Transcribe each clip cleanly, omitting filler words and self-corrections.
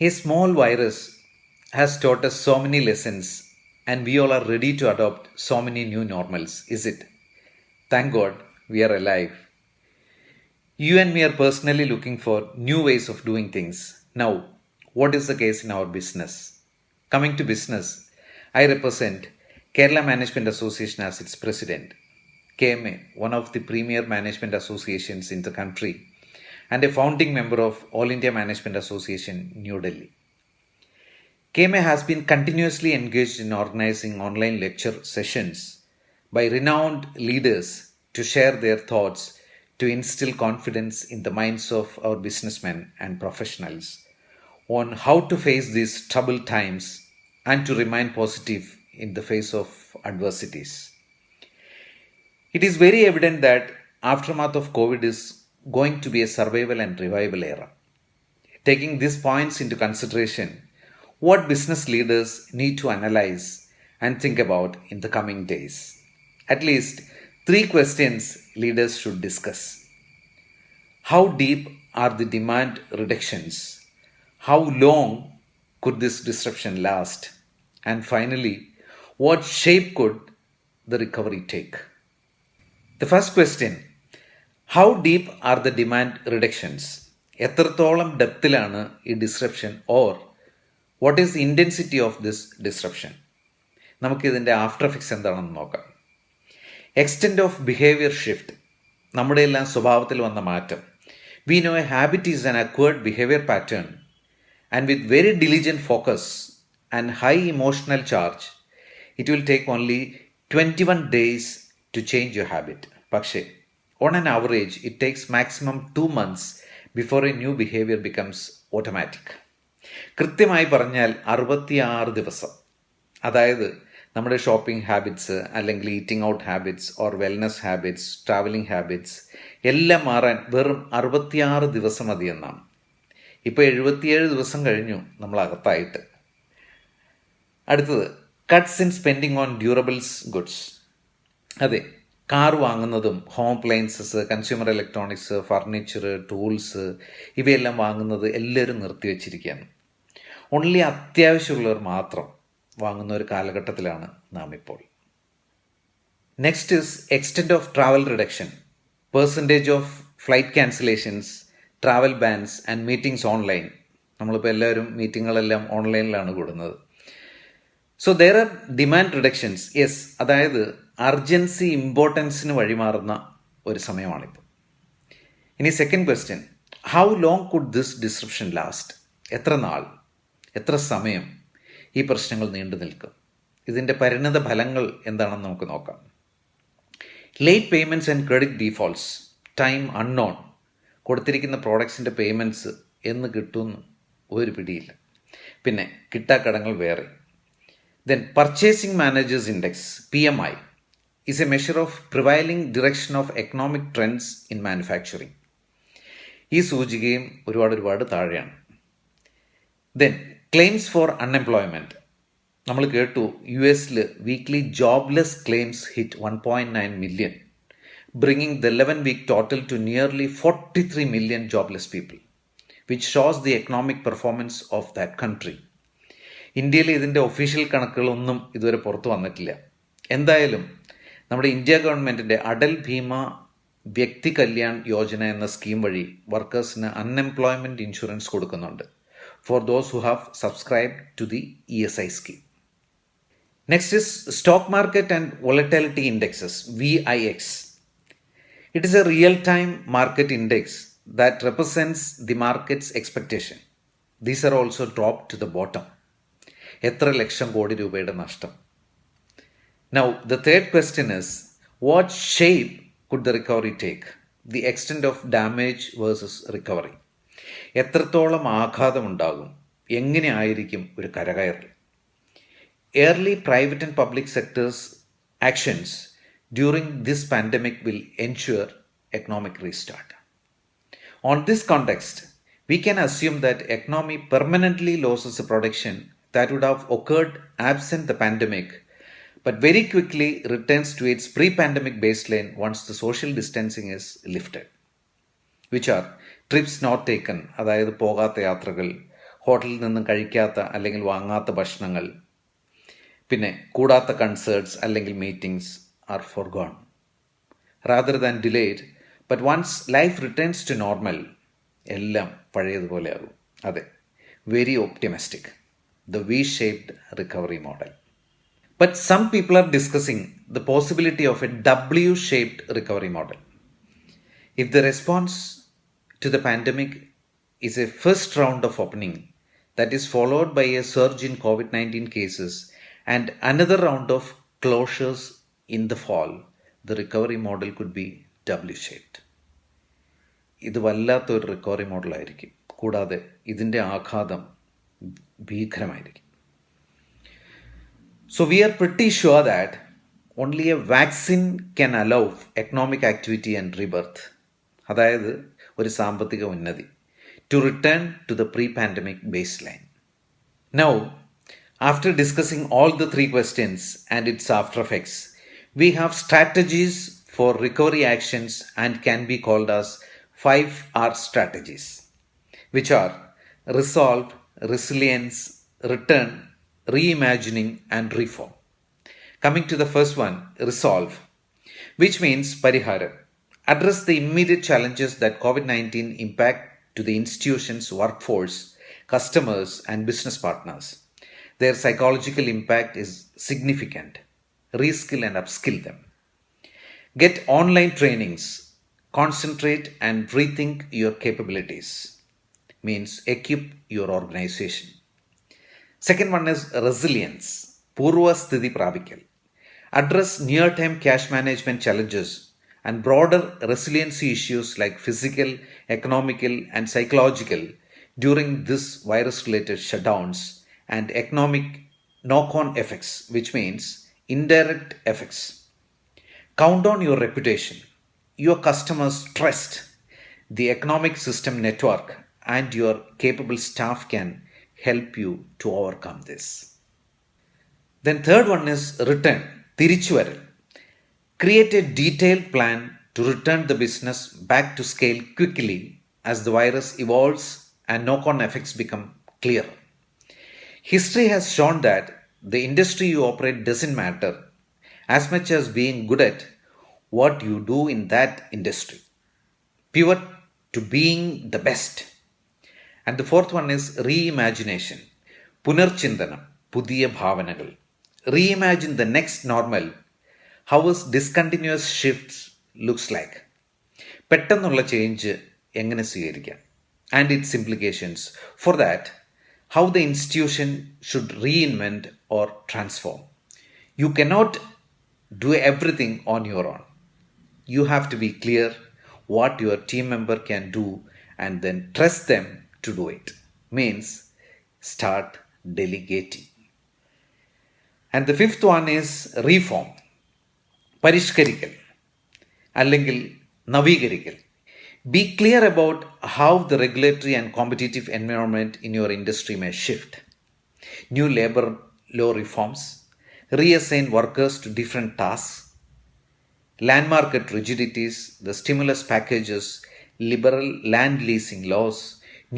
A small virus has taught us so many lessons, and we all are ready to adopt so many new normals, is it? Thank God we are alive. You and me are personally looking for new ways of doing things. Now, what is the case in our business? Coming to business, I represent Kerala Management Association as its president. KMA, one of the premier management associations in the country, and a founding member of All India Management Association, New Delhi. KMA has been continuously engaged in organizing online lecture sessions by renowned leaders to share their thoughts to instill confidence in the minds of our businessmen and professionals on how to face these troubled times and to remain positive in the face of adversities. It is very evident that aftermath of COVID is going to be a survival and revival era. Taking these points into consideration, what business leaders need to analyze and think about in the coming days. At least three questions leaders should discuss. How deep are the demand reductions? How long could this disruption last? And finally, what shape could the recovery take? The first question, how deep are the demand reductions? എത്രത്തോളം ഡെപ്തിലാണ് ഈ disruption or what is intensity of this disruption? നമുക്കിതിൻ്റെ after effects എന്താണെന്ന് നോക്കാം. Extent of behaviour shift, നമ്മുടെ എല്ലാം സ്വഭാവത്തിൽ വന്ന മാറ്റം. We know a habit is an acquired behaviour pattern and with very diligent focus and high emotional charge it will take only 21 days to change your habit. പക്ഷേ on an average it takes maximum 2 months before a new behavior becomes automatic. കൃത്യമായി പറഞ്ഞാൽ 66 ദിവസം. അതായത് നമ്മുടെ shopping habits അല്ലെങ്കിൽ eating out habits or wellness habits, travelling habits എല്ലാം മാറാൻ വെറും 66 ദിവസം മതി എന്നാണ്. ഇപ്പോൾ 77 ദിവസം കഴിഞ്ഞു നമ്മൾ അകത്തായിട്ട്. അടുത്തത്, cuts in spending on durables goods. അതെ, കാർ വാങ്ങുന്നതും home appliances, consumer electronics, furniture, tools ഇവയെല്ലാം വാങ്ങുന്നത് എല്ലാവരും നിർത്തിവെച്ചിരിക്കുകയാണ്. ഓൺലി അത്യാവശ്യമുള്ളവർ മാത്രം വാങ്ങുന്ന ഒരു കാലഘട്ടത്തിലാണ് നാം ഇപ്പോൾ. Next is extent of travel reduction, percentage of flight cancellations, travel bands and meetings online. നമ്മളിപ്പോൾ എല്ലാവരും മീറ്റിങ്ങുകളെല്ലാം ഓൺലൈനിലാണ് കൂടുന്നത്. So there are demand reductions. Yes, അതായത് അർജൻസി ഇമ്പോർട്ടൻസിന് വഴിമാറുന്ന ഒരു സമയമാണിപ്പോൾ. ഇനി second question, how long could this disruption last? എത്ര നാൾ, എത്ര സമയം ഈ പ്രശ്നങ്ങൾ നീണ്ടു നിൽക്കും? ഇതിൻ്റെ പരിണിത ഫലങ്ങൾ എന്താണെന്ന് നമുക്ക് നോക്കാം. Late payments and credit defaults, time unknown. കൊടുത്തിരിക്കുന്ന പ്രോഡക്ട്സിൻ്റെ പേയ്മെൻറ്റ്സ് എന്ന് കിട്ടുമെന്ന് ഒരു പിടിയില്ല. പിന്നെ കിട്ടാക്കടങ്ങൾ വേറെ. Then Purchasing Managers Index, PMI, is a measure of prevailing direction of economic trends in manufacturing. ഈ സൂചികയും ഒരുപാട് താഴെയാണ്. Then claims for unemployment. നമ്മൾ കേട്ടു US weekly jobless claims hit 1.9 million, bringing the 11-week total to nearly 43 million jobless people, which shows the economic performance of that country. ഇന്ത്യയിൽ ഇതിൻ്റെ official കണക്കുകളൊന്നും ഇതുവരെ പുറത്തു വന്നിട്ടില്ല. എന്തായാലും നമ്മുടെ ഇന്ത്യ ഗവൺമെൻറ്റിൻ്റെ അടൽ ഭീമ വ്യക്തി കല്യാൺ യോജന എന്ന സ്കീം വഴി വർക്കേഴ്സിന് അൺഎംപ്ലോയ്മെൻറ്റ് ഇൻഷുറൻസ് കൊടുക്കുന്നുണ്ട് for those who have subscribe to the ESI scheme. Next is stock market and volatility indexes, VIX. It is a real time market index that represents the markets expectation. These are also drop to the bottom. എത്ര ലക്ഷം കോടി രൂപയുടെ നഷ്ടം? Now, the third question is, what shape could the recovery take? The extent of damage versus recovery. എത്രത്തോളം ആഘാതമുണ്ടാകും, എങ്ങനെ ആയിരിക്കും ഒരു കരകയറൽ? Early private and public sectors actions during this pandemic will ensure economic restart. On this context, we can assume that economy permanently loses the production that would have occurred absent the pandemic, but very quickly returns to its pre-pandemic baseline once the social distancing is lifted, which are trips not taken, അതായത് പോകാത്ത യാത്രകൾ, ഹോട്ടലിൽ നിന്നും കഴിക്കാത്ത അല്ലെങ്കിൽ വാങ്ങാത്ത ഭക്ഷണങ്ങൾ, പിന്നെ കൂടാത്ത കൺസേർട്സ് അല്ലെങ്കിൽ meetings are forgone rather than delayed. But once life returns to normal, എല്ലാം പഴയതുപോലെ ആകും. അതെ, very optimistic. The V shaped recovery model. But some people are discussing the possibility of a W shaped recovery model. If the response to the pandemic is a first round of opening that is followed by a surge in COVID 19 cases and another round of closures in the fall, the recovery model could be W shaped. ഇത് വല്ലാത്തൊരു recovery മോഡലായിരിക്കും. കൂടാതെ ഇതിൻ്റെ ആഘാതം ഭീകരമായിരിക്കും. So we are pretty sure that only a vaccine can allow economic activity and rebirth, അതായത് ഒരു സാമ്പത്തിക ഉന്നതി, to return to the pre-pandemic baseline. Now, after discussing all the three questions and its after effects, we have strategies for recovery actions and can be called as 5R strategies, which are resolve, resilience, return, reimagining, and reform. Coming to the first one, resolve, which means pariharam. Address the immediate challenges that COVID-19 impact to the institution's workforce, customers, and business partners. Their psychological impact is significant. Reskill and upskill them. Get online trainings. Concentrate and rethink your capabilities. Means equip your organization. Second one is resilience. Purva sthiti pravikal. Address near-term cash management challenges and broader resiliency issues like physical, economical, and psychological during this virus-related shutdowns and economic knock-on effects, which means indirect effects. Count on your reputation, your customers' trust, the economic system network, and your capable staff can help you to overcome this. Then third one is return, തിരിച്ചുവരൽ. Create a detailed plan to return the business back to scale quickly as the virus evolves and knock-on effects become clear. History has shown that the industry you operate doesn't matter as much as being good at what you do in that industry. Pivot to being the best. And the fourth one is reimagination. Punarchindanam, പുതിയ ഭാവനകൾ. Reimagine the next normal. How is discontinuous shifts looks like. പെട്ടെന്നുള്ള change എങ്ങനെ സ്വീകരിക്കാം and its implications. For that, how the institution should reinvent or transform. You cannot do everything on your own. You have to be clear what your team member can do and then trust them to do it. Means start delegating. And the fifth one is reform. പരിഷ്കരിക്കൽ അല്ലെങ്കിൽ നവീകരിക്കൽ. Be clear about how the regulatory and competitive environment in your industry may shift. New labor law reforms, reassign workers to different tasks, land market rigidities, the stimulus packages, liberal land leasing laws,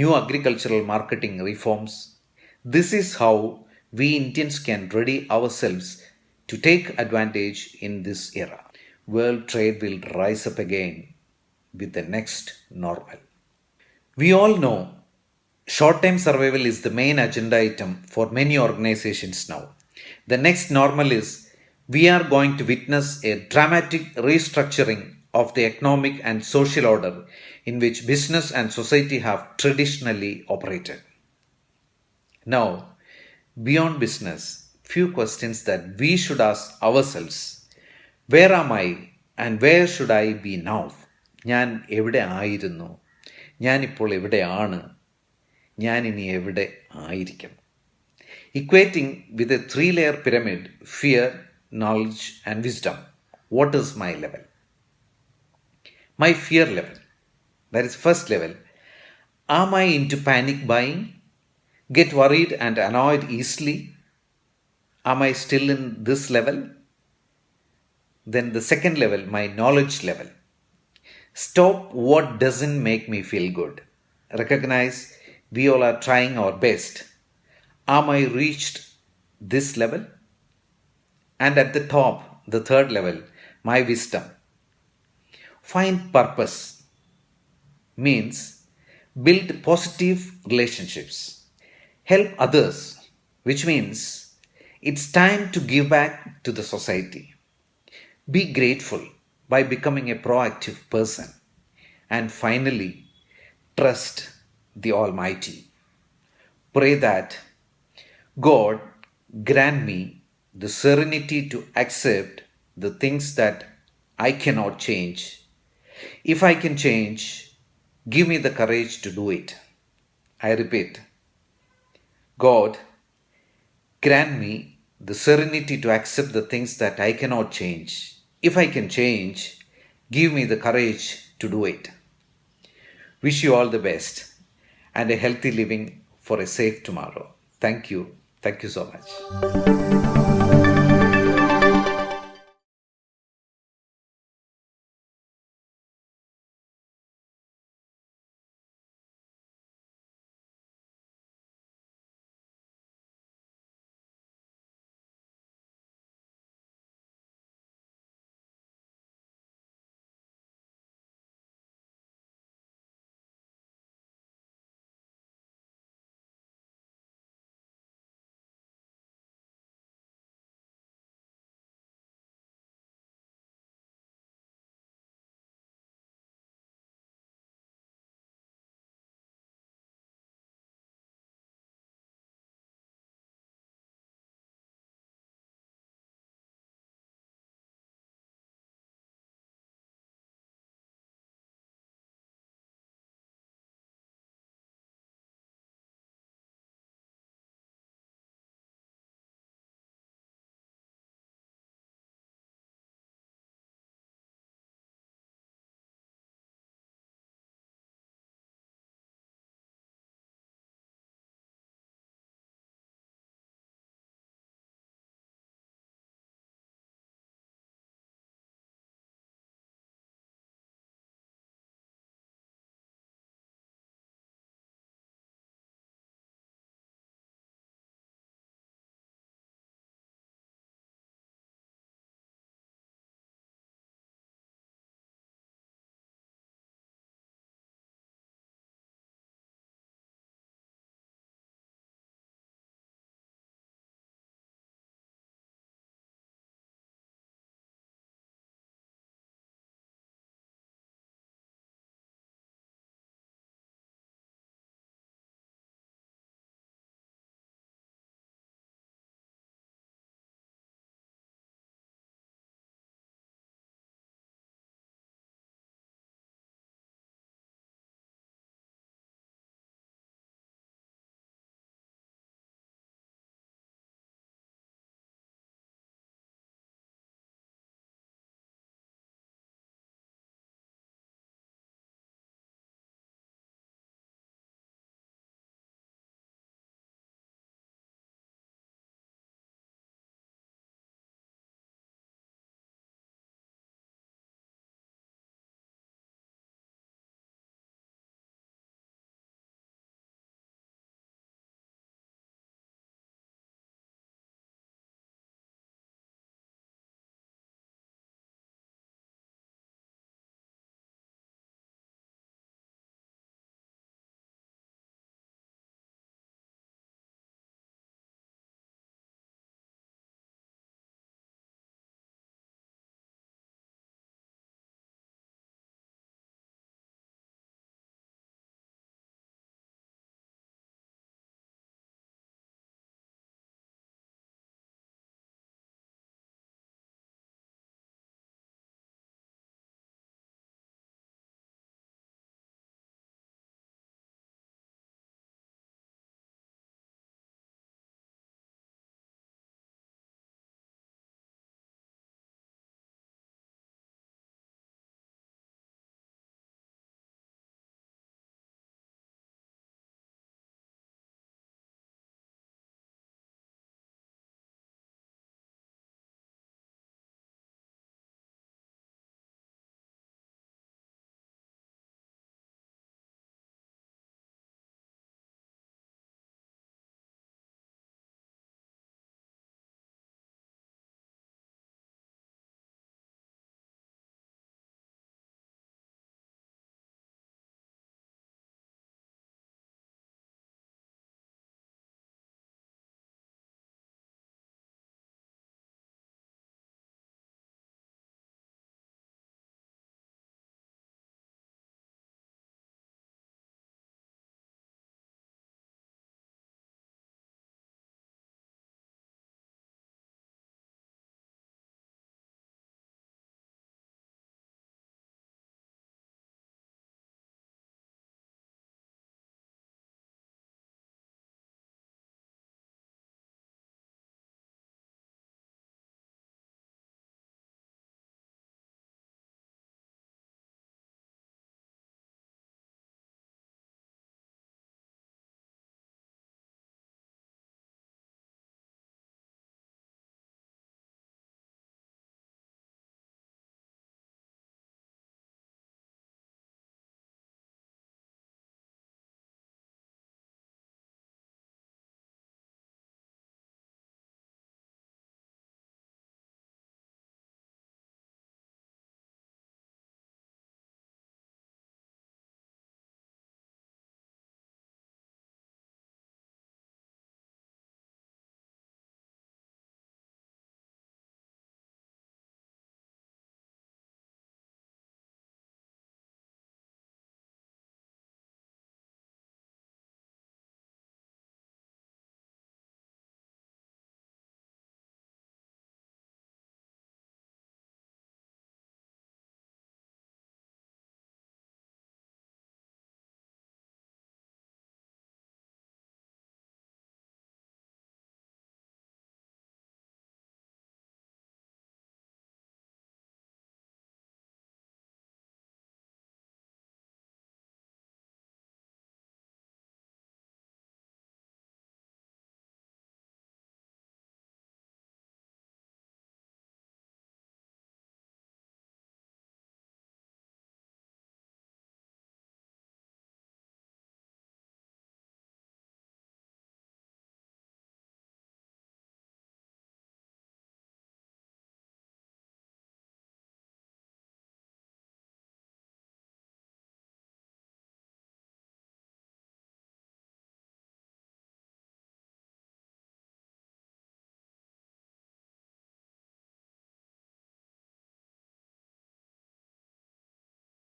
new agricultural marketing reforms. This is how we Indians can ready ourselves to take advantage in this era. World trade will rise up again with the next normal. We all know short-term survival is the main agenda item for many organizations now. The next normal is we are going to witness a dramatic restructuring of the economic and social order in which business and society have traditionally operated. Now, beyond business, few questions that we should ask ourselves. Where am I and where should I be now? ഞാൻ എവിടെ ആയിരുന്നു, ഞാനിപ്പോൾ എവിടെയാണ്, ഞാൻ ഇനി എവിടെ ആയിരിക്കും. Equating with a 3-layer pyramid, fear, knowledge and wisdom. What is my level? My fear level. That is first level. Am I into panic buying? Get worried and annoyed easily? Am I still in this level? Then the second level, my knowledge level. Stop what doesn't make me feel good. Recognize We all are trying our best. Am I reached this level? And at the top, the third level, my wisdom. Find purpose means build positive relationships. Help others, which means it's time to give back to the society. Be grateful by becoming a proactive person. And finally, trust the Almighty. Pray that God grant me the serenity to accept the things that I cannot change. If I can change, give me the courage to do it. I repeat, God grant me the serenity to accept the things that I cannot change. If I can change, give me the courage to do it. Wish you all the best and a healthy living for a safe tomorrow. Thank you. Thank you so much.